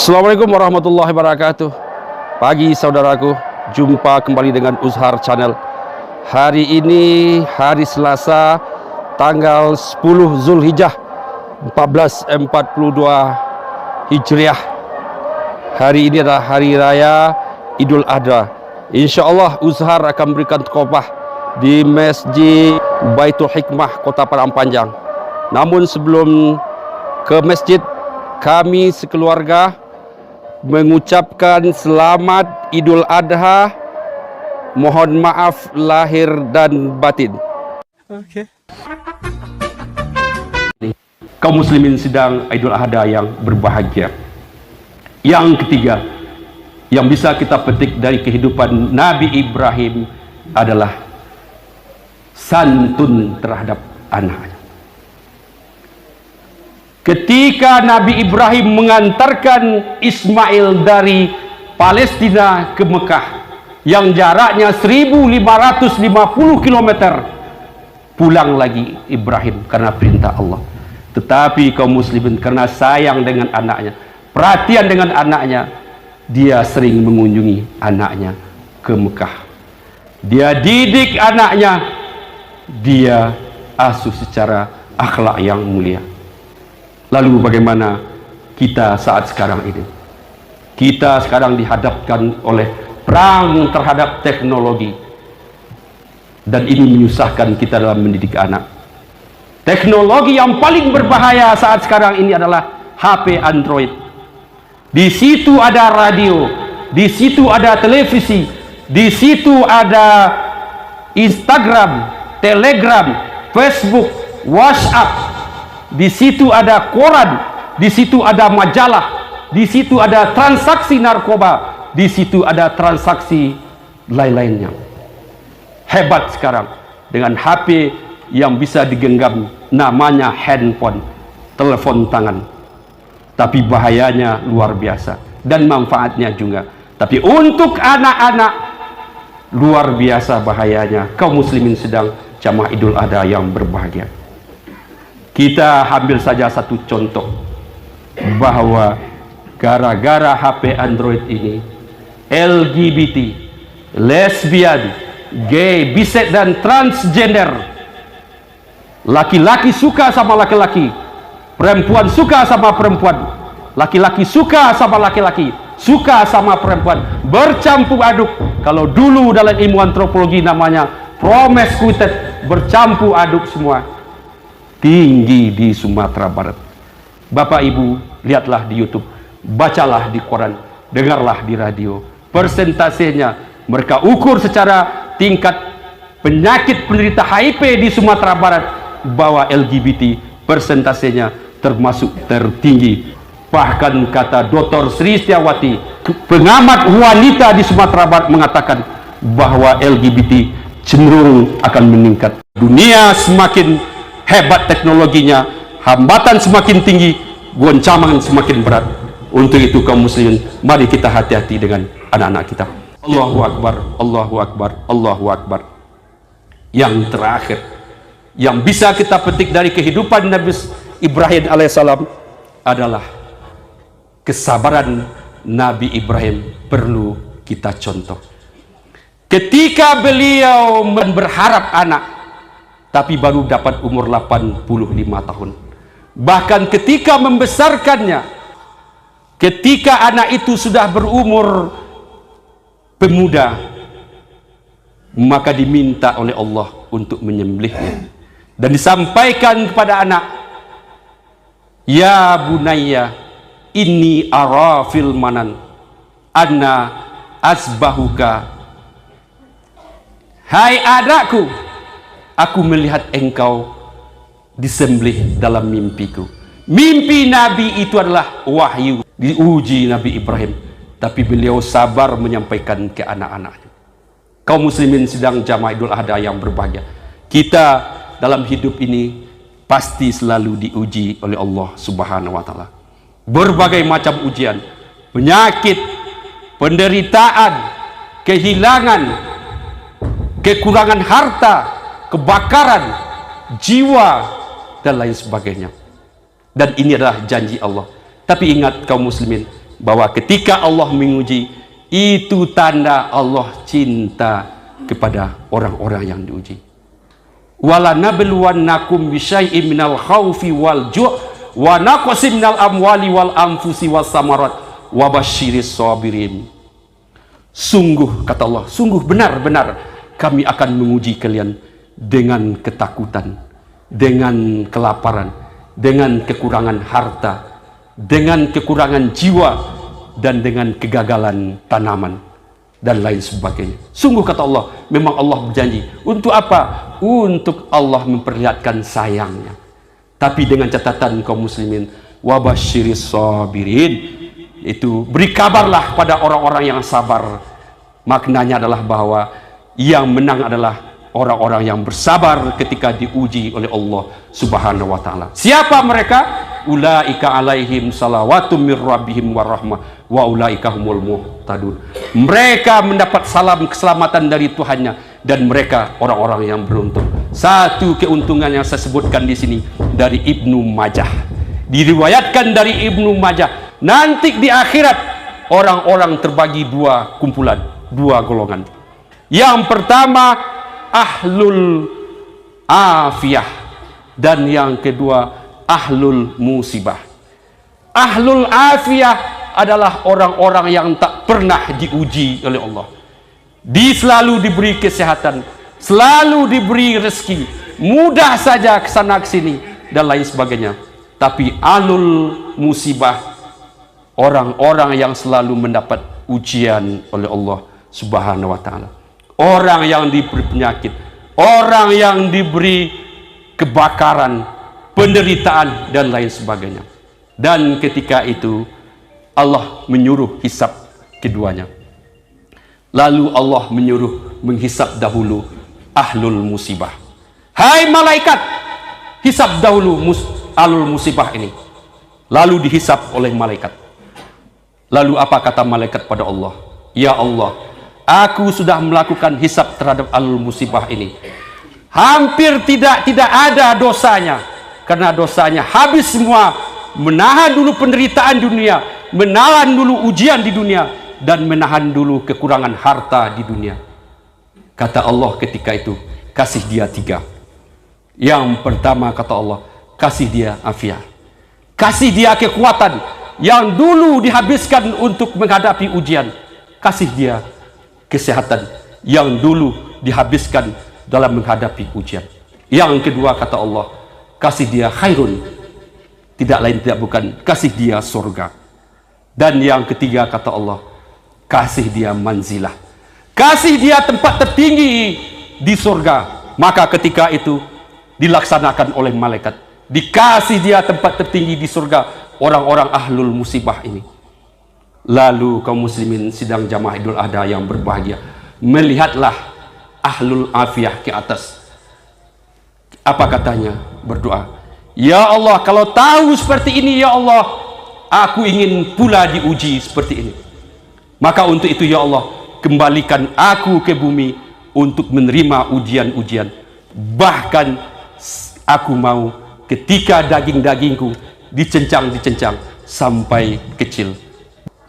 Assalamualaikum warahmatullahi wabarakatuh. Pagi saudaraku, jumpa kembali dengan Uzhar Channel. Hari ini hari Selasa, tanggal 10 Zulhijjah 1442 Hijriah. Hari ini adalah hari raya Idul Adha. Insya Allah Uzhar akan berikan khotbah di Masjid Baitul Hikmah Kota Padang Panjang. Namun sebelum ke masjid, kami sekeluarga mengucapkan selamat Idul Adha. Mohon maaf lahir dan batin. Oke. Kaum muslimin sedang Idul Adha yang berbahagia. Yang ketiga, yang bisa kita petik dari kehidupan Nabi Ibrahim adalah santun terhadap anaknya. Ketika Nabi Ibrahim mengantarkan Ismail dari Palestina ke Mekah yang jaraknya 1550 km, pulang lagi Ibrahim karena perintah Allah. Tetapi kaum muslimin karena sayang dengan anaknya, perhatian dengan anaknya, dia sering mengunjungi anaknya ke Mekah. Dia didik anaknya, dia asuh secara akhlak yang mulia. Lalu bagaimana kita saat sekarang ini? Kita sekarang dihadapkan oleh perang terhadap teknologi, dan ini menyusahkan kita dalam mendidik anak. Teknologi yang paling berbahaya saat sekarang ini adalah HP Android. Di situ ada radio, di situ ada televisi, di situ ada Instagram, Telegram, Facebook, WhatsApp. Di situ ada koran, di situ ada majalah, di situ ada transaksi narkoba, di situ ada transaksi lain-lainnya. Hebat sekarang dengan HP yang bisa digenggam, namanya handphone, telepon tangan. Tapi bahayanya luar biasa dan manfaatnya juga. Tapi untuk anak-anak luar biasa bahayanya. Kaum muslimin sedang jamaah Idul Adha yang berbahagia. Kita ambil saja satu contoh, bahwa gara-gara HP Android ini, LGBT, lesbian, gay, bisex dan transgender, laki-laki suka sama laki-laki, perempuan suka sama perempuan, laki-laki suka sama laki-laki, suka sama perempuan, bercampur aduk. Kalau dulu dalam ilmu antropologi namanya promiscuited, bercampur aduk semua, tinggi di Sumatera Barat. Bapak Ibu, lihatlah di YouTube, bacalah di koran, dengarlah di radio. Persentasenya mereka ukur secara tingkat penyakit penderita HIV di Sumatera Barat, bahwa LGBT persentasenya termasuk tertinggi. Bahkan kata Dr. Sri Setiawati, pengamat wanita di Sumatera Barat, mengatakan bahwa LGBT cenderung akan meningkat. Dunia semakin hebat teknologinya, hambatan semakin tinggi, goncangan semakin berat. Untuk itu kaum muslimin, mari kita hati-hati dengan anak-anak kita. Allahu Akbar, Allahu Akbar, Allahu Akbar. Yang terakhir yang bisa kita petik dari kehidupan Nabi Ibrahim alaihissalam adalah kesabaran Nabi Ibrahim perlu kita contoh. Ketika beliau berharap anak, tapi baru dapat umur 85 tahun. Bahkan ketika membesarkannya, ketika anak itu sudah berumur pemuda, maka diminta oleh Allah untuk menyembelihnya. Dan disampaikan kepada anak, ya bunayya, inni ara fil manan anna asbahuka. Hai anakku, aku melihat engkau disembelih dalam mimpiku. Mimpi Nabi itu adalah wahyu. Diuji Nabi Ibrahim, tapi beliau sabar menyampaikan ke anak-anaknya. Kaum muslimin sedang jamaah Idul Adha yang berbahagia. Kita dalam hidup ini pasti selalu diuji oleh Allah Subhanahu wa Ta'ala. Berbagai macam ujian, penyakit, penderitaan, kehilangan, kekurangan harta, kebakaran, jiwa, dan lain sebagainya. Dan ini adalah janji Allah. Tapi ingat kaum muslimin, bahwa ketika Allah menguji, itu tanda Allah cinta kepada orang-orang yang diuji. Wala nabluwannakum bisyai'im minal khaufi wal ju' wa naqsin minal amwali wal anfusi was samarat wa basyiris sabirin. Sungguh, kata Allah, sungguh benar-benar kami akan menguji kalian dengan ketakutan, dengan kelaparan, dengan kekurangan harta, dengan kekurangan jiwa, dan dengan kegagalan tanaman dan lain sebagainya. Sungguh, kata Allah, memang Allah berjanji. Untuk apa? Untuk Allah memperlihatkan sayangnya. Tapi dengan catatan kaum muslimin, wabasyiris sabirin, itu beri kabarlah pada orang-orang yang sabar. Maknanya adalah bahwa yang menang adalah orang-orang yang bersabar ketika diuji oleh Allah Subhanahu wa taala. Siapa mereka? Ulaika alaihim salawatum mir rabbihim warahmah wa ulaika humul muhtadun. Mereka mendapat salam keselamatan dari Tuhannya dan mereka orang-orang yang beruntung. Satu keuntungan yang saya sebutkan di sini dari Ibnu Majah. Diriwayatkan dari Ibnu Majah, nanti di akhirat orang-orang terbagi dua kumpulan, dua golongan. Yang pertama ahlul afiyah dan yang kedua ahlul musibah. Ahlul afiyah adalah orang-orang yang tak pernah diuji oleh Allah. Selalu diberi kesehatan, selalu diberi rezeki, mudah saja kesana kesini dan lain sebagainya. Tapi ahlul musibah, orang-orang yang selalu mendapat ujian oleh Allah Subhanahu wa taala. Orang yang diberi penyakit, orang yang diberi kebakaran, penderitaan dan lain sebagainya. Dan ketika itu Allah menyuruh hisab keduanya. Lalu Allah menyuruh menghisab dahulu ahlul musibah. Hai malaikat, hisab dahulu ahlul musibah ini. Lalu dihisab oleh malaikat. Lalu apa kata malaikat pada Allah? Ya Allah, aku sudah melakukan hisab terhadap ahlul musibah ini. Hampir tidak ada dosanya, karena dosanya habis semua. Menahan dulu penderitaan dunia, menahan dulu ujian di dunia, dan menahan dulu kekurangan harta di dunia. Kata Allah ketika itu, kasih dia 3. Yang pertama, kata Allah, kasih dia afiat, kasih dia kekuatan yang dulu dihabiskan untuk menghadapi ujian. Kasih dia kesehatan yang dulu dihabiskan dalam menghadapi ujian. Yang kedua, kata Allah, kasih dia khairun, tidak lain tidak bukan kasih dia surga. Dan yang ketiga, kata Allah, kasih dia manzilah, kasih dia tempat tertinggi di surga. Maka ketika itu dilaksanakan oleh malaikat, dikasih dia tempat tertinggi di surga orang-orang ahlul musibah ini. Lalu kaum muslimin sidang jamaah Idul Adha yang berbahagia, melihatlah ahlul afiyah ke atas. Apa katanya? Berdoa, ya Allah, kalau tahu seperti ini, ya Allah, aku ingin pula diuji seperti ini. Maka untuk itu, ya Allah, kembalikan aku ke bumi untuk menerima ujian-ujian. Bahkan aku mau ketika daging-dagingku dicencang sampai kecil.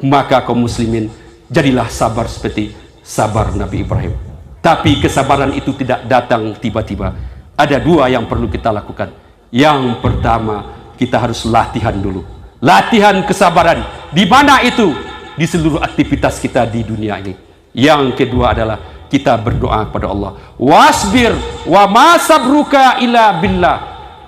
Maka kaum muslimin, jadilah sabar seperti sabar Nabi Ibrahim. Tapi kesabaran itu tidak datang tiba-tiba. Ada 2 yang perlu kita lakukan. Yang pertama, kita harus latihan dulu. Latihan kesabaran. Di mana itu? Di seluruh aktivitas kita di dunia ini. Yang kedua adalah kita berdoa kepada Allah. Wasbir wa ma sabruka illa billah.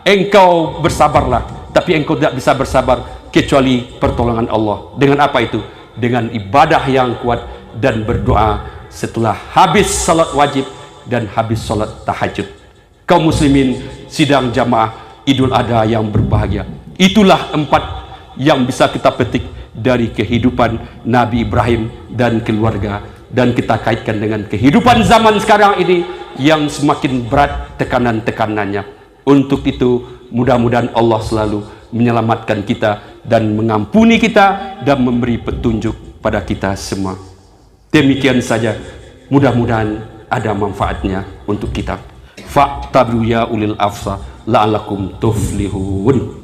Engkau bersabarlah, tapi engkau tidak bisa bersabar kecuali pertolongan Allah. Dengan apa itu? Dengan ibadah yang kuat dan berdoa setelah habis salat wajib dan habis salat tahajud. Kaum muslimin sidang jamaah Idul Adha yang berbahagia, itulah 4 yang bisa kita petik dari kehidupan Nabi Ibrahim dan keluarga, dan kita kaitkan dengan kehidupan zaman sekarang ini yang semakin berat tekanan-tekanannya. Untuk itu mudah-mudahan Allah selalu menyelamatkan kita dan mengampuni kita dan memberi petunjuk pada kita semua. Demikian saja, mudah-mudahan ada manfaatnya untuk kita. Fa'tabiru ya ulil afsa la'alakum tuflihun.